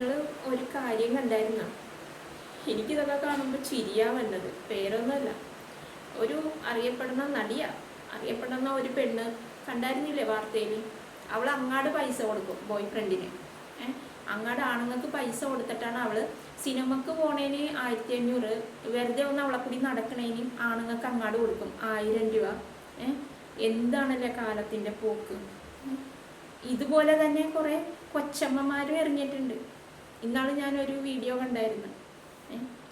ഒരു കാര്യം കണ്ടായിരുന്ന എനിക്കിതൊക്കെ കാണുമ്പോൾ ചിരിയാ വന്നത്. പേരൊന്നുമല്ല, ഒരു അറിയപ്പെടുന്ന നടിയാ, അറിയപ്പെടുന്ന ഒരു പെണ്ണ് കണ്ടായിരുന്നില്ലേ വാർത്തയിൽ? അവൾ അങ്ങാട് പൈസ കൊടുക്കും ബോയ് ഫ്രണ്ടിന്. അങ്ങാട് ആണുങ്ങൾക്ക് പൈസ കൊടുത്തിട്ടാണ് അവൾ സിനിമക്ക് പോണേന് 1500, വെറുതെ ഒന്ന് അവളെ കൂടി നടക്കണേന് ആണുങ്ങൾക്ക് അങ്ങാട് കൊടുക്കും 1000 രൂപ. എന്താണല്ലേ കാലത്തിൻ്റെ പോക്ക്. ഇതുപോലെ തന്നെ കുറേ കൊച്ചമ്മമാരും ഇറങ്ങിയിട്ടുണ്ട്. ഇന്നാള് ഞാനൊരു വീഡിയോ കണ്ടായിരുന്നു,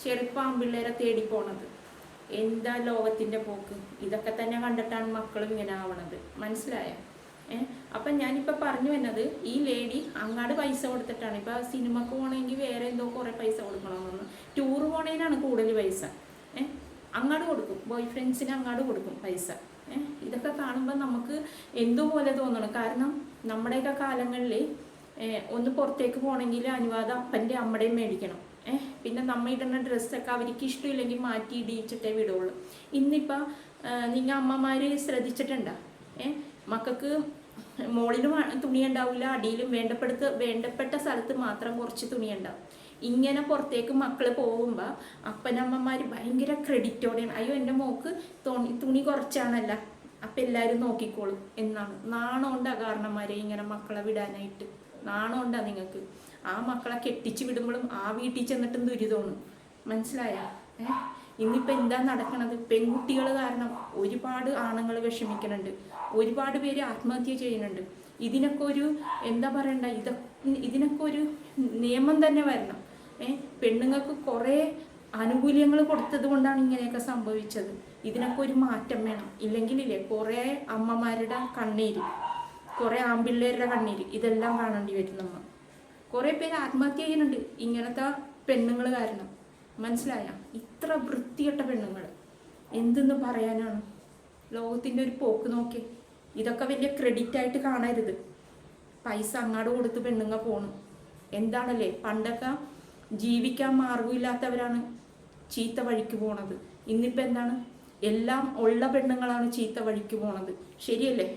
ചെറുപ്പാമ്പിള്ളേരെ തേടി പോണത്. എന്താ ലോകത്തിൻ്റെ പോക്ക്. ഇതൊക്കെ തന്നെ കണ്ടിട്ടാണ് മക്കളും ഇങ്ങനെ ആവണത്, മനസ്സിലായ? അപ്പം ഞാനിപ്പോൾ പറഞ്ഞു വന്നത്, ഈ ലേഡി അങ്ങാട് പൈസ കൊടുത്തിട്ടാണ്. ഇപ്പം സിനിമക്ക് പോകണമെങ്കിൽ വേറെ എന്തോ കുറേ പൈസ കൊടുക്കണമെന്ന്, ടൂർ പോണേനാണ് കൂടുതൽ പൈസ. അങ്ങാട് കൊടുക്കും, ബോയ് ഫ്രണ്ട്സിന് അങ്ങാട് കൊടുക്കും പൈസ. ഇതൊക്കെ കാണുമ്പോൾ നമുക്ക് എന്തോ പോലെ തോന്നണം. കാരണം നമ്മുടെയൊക്കെ കാലങ്ങളിൽ ഒന്ന് പുറത്തേക്ക് പോകണമെങ്കിൽ അനുവാദം അപ്പൻ്റെ അമ്മയുടെയും മേടിക്കണം. പിന്നെ നമ്മൾ ഇടുന്ന ഡ്രസ്സൊക്കെ അവർക്ക് ഇഷ്ടമില്ലെങ്കിൽ മാറ്റി ഇടിയിച്ചിട്ടേ വിടുള്ളൂ. ഇന്നിപ്പോൾ നിങ്ങൾ അമ്മമാർ ശ്രദ്ധിച്ചിട്ടുണ്ടോ? മക്കൾക്ക് മുകളിലും തുണി ഉണ്ടാവില്ല, അടിയിലും വേണ്ടപ്പെട്ട സ്ഥലത്ത് മാത്രം കുറച്ച് തുണി ഉണ്ടാവും. ഇങ്ങനെ പുറത്തേക്ക് മക്കൾ പോകുമ്പോൾ അപ്പനമ്മമാർ ഭയങ്കര ക്രെഡിറ്റോടെയാണ്, അയ്യോ എൻ്റെ മോക്ക് തുണി കുറച്ചാണല്ല, അപ്പം എല്ലാവരും നോക്കിക്കോളും എന്നാണ്. നാണമുണ്ടാ കാരണന്മാരെ ഇങ്ങനെ മക്കളെ വിടാനായിട്ട്? നാണമുണ്ടാ നിങ്ങൾക്ക്? ആ മക്കളെ കെട്ടിച്ച് വിടുമ്പോഴും ആ വീട്ടിൽ ചെന്നിട്ടും ദുരിതമാണ്, മനസ്സിലായ? ഇന്നിപ്പോൾ എന്താ നടക്കണത്? പെൺകുട്ടികൾ കാരണം ഒരുപാട് ആണുങ്ങൾ വിഷമിക്കുന്നുണ്ട്, ഒരുപാട് പേര് ആത്മഹത്യ ചെയ്യുന്നുണ്ട്. ഇതിനൊക്കെ ഒരു എന്താ പറയണ്ട, ഇതിനൊക്കെ ഒരു നിയമം തന്നെ വരണം. പെണ്ണുങ്ങൾക്ക് കുറേ ആനുകൂല്യങ്ങൾ കൊടുത്തത് കൊണ്ടാണ് ഇങ്ങനെയൊക്കെ സംഭവിച്ചത്. ഇതിനൊക്കെ ഒരു മാറ്റം വേണം. ഇല്ലെങ്കിലില്ലേ കുറേ അമ്മമാരുടെ കണ്ണീര്, കുറേ ആൺപിള്ളേരുടെ കണ്ണീര് ഇതെല്ലാം കാണേണ്ടി വരും നമ്മൾ. കുറേ പേര് ആത്മഹത്യ ചെയ്യുന്നുണ്ട് ഇങ്ങനത്തെ പെണ്ണുങ്ങൾ കാരണം, മനസ്സിലായ? ഇത്ര വൃത്തികെട്ട പെണ്ണുങ്ങൾ എന്തെന്ന് പറയാനാണ്? ലോകത്തിൻ്റെ ഒരു പോക്ക് നോക്കി. ഇതൊക്കെ വലിയ ക്രെഡിറ്റ് ആയിട്ട് കാണരുത്. പൈസ അങ്ങാട് കൊടുത്ത് പെണ്ണുങ്ങൾ പോണു. എന്താണല്ലേ, പണ്ടൊക്കെ ജീവിക്കാൻ മാർഗമില്ലാത്തവരാണ് ചീത്ത വഴിക്ക് പോണത്. ഇന്നിപ്പോൾ എന്താണ്, എല്ലാം ഉള്ള പെണ്ണുങ്ങളാണ് ചീത്ത വഴിക്ക് പോണത്. ശരിയല്ലേ?